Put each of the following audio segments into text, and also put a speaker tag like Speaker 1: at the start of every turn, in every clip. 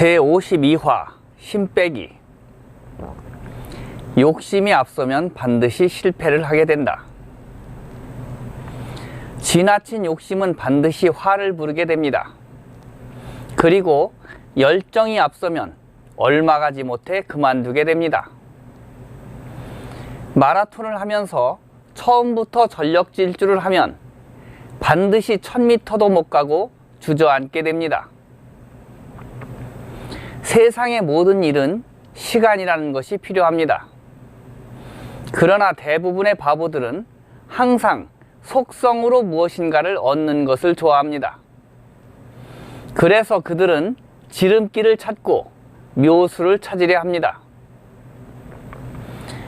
Speaker 1: 제52화 힘빼기. 욕심이 앞서면 반드시 실패를 하게 된다. 지나친 욕심은 반드시 화를 부르게 됩니다. 그리고 열정이 앞서면 얼마 가지 못해 그만두게 됩니다. 마라톤을 하면서 처음부터 전력 질주를 하면 반드시 1000m도 못 가고 주저앉게 됩니다. 세상의 모든 일은 시간이라는 것이 필요합니다. 그러나 대부분의 바보들은 항상 속성으로 무엇인가를 얻는 것을 좋아합니다. 그래서 그들은 지름길을 찾고 묘수를 찾으려 합니다.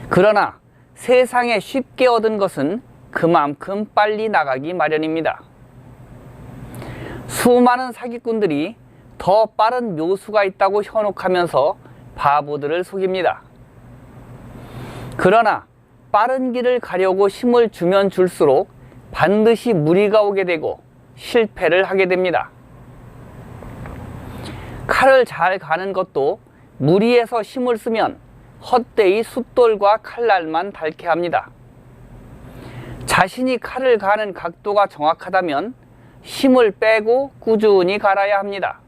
Speaker 1: 그러나 세상에 쉽게 얻은 것은 그만큼 빨리 나가기 마련입니다. 수많은 사기꾼들이 더 빠른 묘수가 있다고 현혹하면서 바보들을 속입니다. 그러나 빠른 길을 가려고 힘을 주면 줄수록 반드시 무리가 오게 되고 실패를 하게 됩니다. 칼을 잘 가는 것도 무리해서 힘을 쓰면 헛되이 숫돌과 칼날만 닳게 합니다. 자신이 칼을 가는 각도가 정확하다면 힘을 빼고 꾸준히 갈아야 합니다.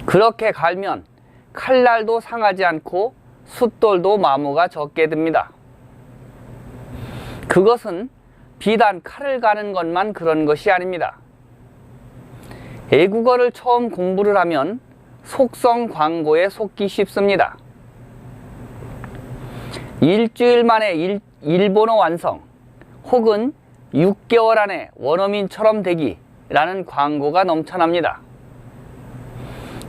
Speaker 1: 그렇게 갈면 칼날도 상하지 않고 숫돌도 마모가 적게 듭니다. 그것은 비단 칼을 가는 것만 그런 것이 아닙니다. 애국어를 처음 공부를 하면 속성 광고에 속기 쉽습니다. 일주일 만에 일본어 완성 혹은 6개월 안에 원어민처럼 되기라는 광고가 넘쳐납니다.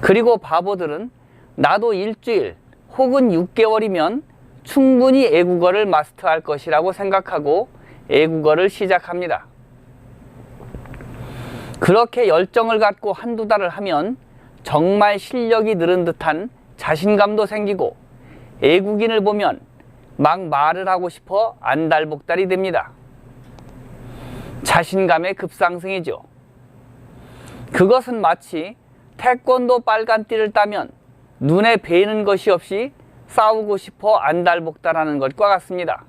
Speaker 1: 그리고 바보들은 나도 일주일 혹은 6개월이면 충분히 애국어를 마스터할 것이라고 생각하고 애국어를 시작합니다. 그렇게 열정을 갖고 한두 달을 하면 정말 실력이 늘은 듯한 자신감도 생기고 애국인을 보면 막 말을 하고 싶어 안달복달이 됩니다. 자신감의 급상승이죠. 그것은 마치 태권도 빨간띠를 따면 눈에 뵈는 것이 없이 싸우고 싶어 안달복달하는 것과 같습니다.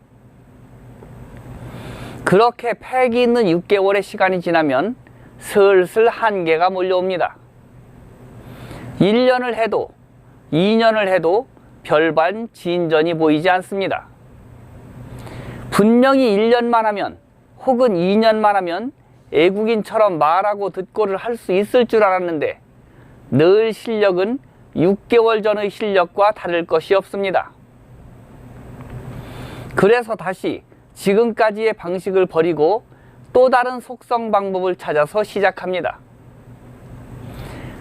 Speaker 1: 그렇게 패기 있는 6개월의 시간이 지나면 슬슬 한계가 몰려옵니다. 1년을 해도 2년을 해도 별반 진전이 보이지 않습니다. 분명히 1년만 하면 혹은 2년만 하면 애국인처럼 말하고 듣고를 할 수 있을 줄 알았는데 늘 실력은 6개월 전의 실력과 다를 것이 없습니다. 그래서 다시 지금까지의 방식을 버리고 또 다른 속성 방법을 찾아서 시작합니다.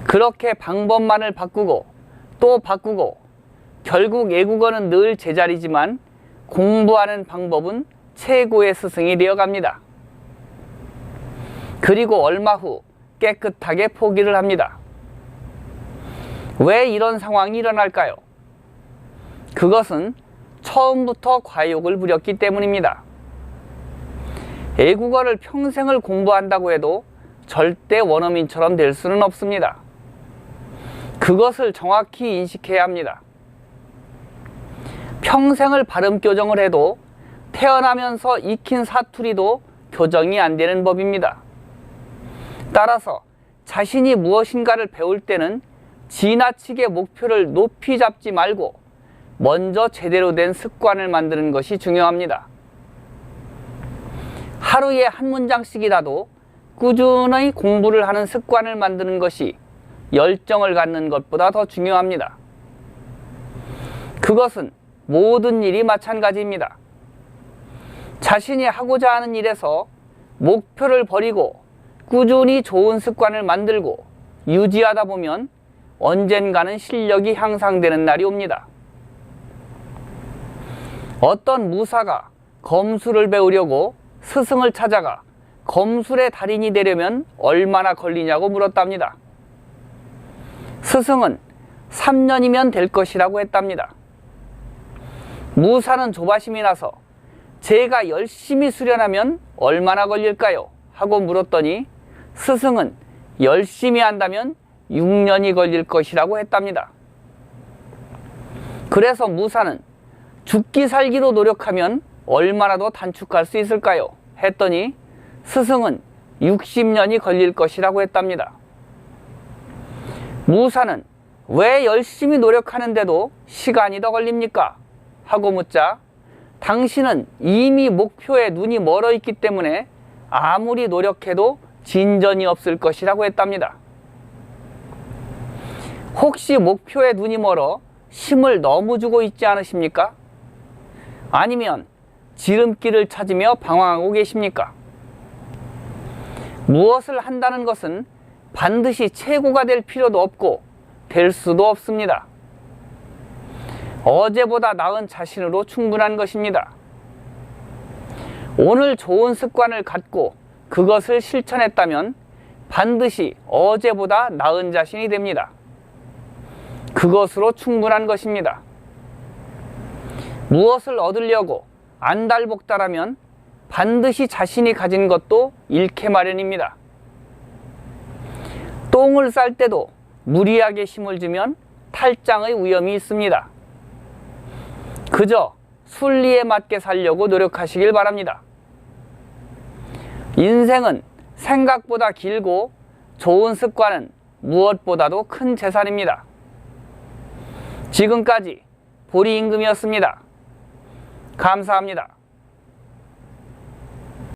Speaker 1: 그렇게 방법만을 바꾸고 또 바꾸고 결국 애국어는 늘 제자리지만 공부하는 방법은 최고의 스승이 되어갑니다. 그리고 얼마 후 깨끗하게 포기를 합니다. 왜 이런 상황이 일어날까요? 그것은 처음부터 과욕을 부렸기 때문입니다. 애국어를 평생을 공부한다고 해도 절대 원어민처럼 될 수는 없습니다. 그것을 정확히 인식해야 합니다. 평생을 발음 교정을 해도 태어나면서 익힌 사투리도 교정이 안 되는 법입니다. 따라서 자신이 무엇인가를 배울 때는 지나치게 목표를 높이 잡지 말고 먼저 제대로 된 습관을 만드는 것이 중요합니다. 하루에 한 문장씩이라도 꾸준히 공부를 하는 습관을 만드는 것이 열정을 갖는 것보다 더 중요합니다. 그것은 모든 일이 마찬가지입니다. 자신이 하고자 하는 일에서 목표를 버리고 꾸준히 좋은 습관을 만들고 유지하다 보면 언젠가는 실력이 향상되는 날이 옵니다. 어떤 무사가 검술을 배우려고 스승을 찾아가 검술의 달인이 되려면 얼마나 걸리냐고 물었답니다. 스승은 3년이면 될 것이라고 했답니다. 무사는 조바심이 나서 제가 열심히 수련하면 얼마나 걸릴까요? 하고 물었더니 스승은 열심히 한다면 6년이 걸릴 것이라고 했답니다. 그래서 무사는 죽기 살기로 노력하면 얼마나 더 단축할 수 있을까요? 했더니 스승은 60년이 걸릴 것이라고 했답니다. 무사는 왜 열심히 노력하는데도 시간이 더 걸립니까? 하고 묻자 당신은 이미 목표에 눈이 멀어 있기 때문에 아무리 노력해도 진전이 없을 것이라고 했답니다. 혹시 목표에 눈이 멀어 힘을 너무 주고 있지 않으십니까? 아니면 지름길을 찾으며 방황하고 계십니까? 무엇을 한다는 것은 반드시 최고가 될 필요도 없고 될 수도 없습니다. 어제보다 나은 자신으로 충분한 것입니다. 오늘 좋은 습관을 갖고 그것을 실천했다면 반드시 어제보다 나은 자신이 됩니다. 그것으로 충분한 것입니다. 무엇을 얻으려고 안달복달하면 반드시 자신이 가진 것도 잃게 마련입니다. 똥을 쌀 때도 무리하게 힘을 주면 탈장의 위험이 있습니다. 그저 순리에 맞게 살려고 노력하시길 바랍니다. 인생은 생각보다 길고 좋은 습관은 무엇보다도 큰 재산입니다. 지금까지 보리임금이었습니다. 감사합니다.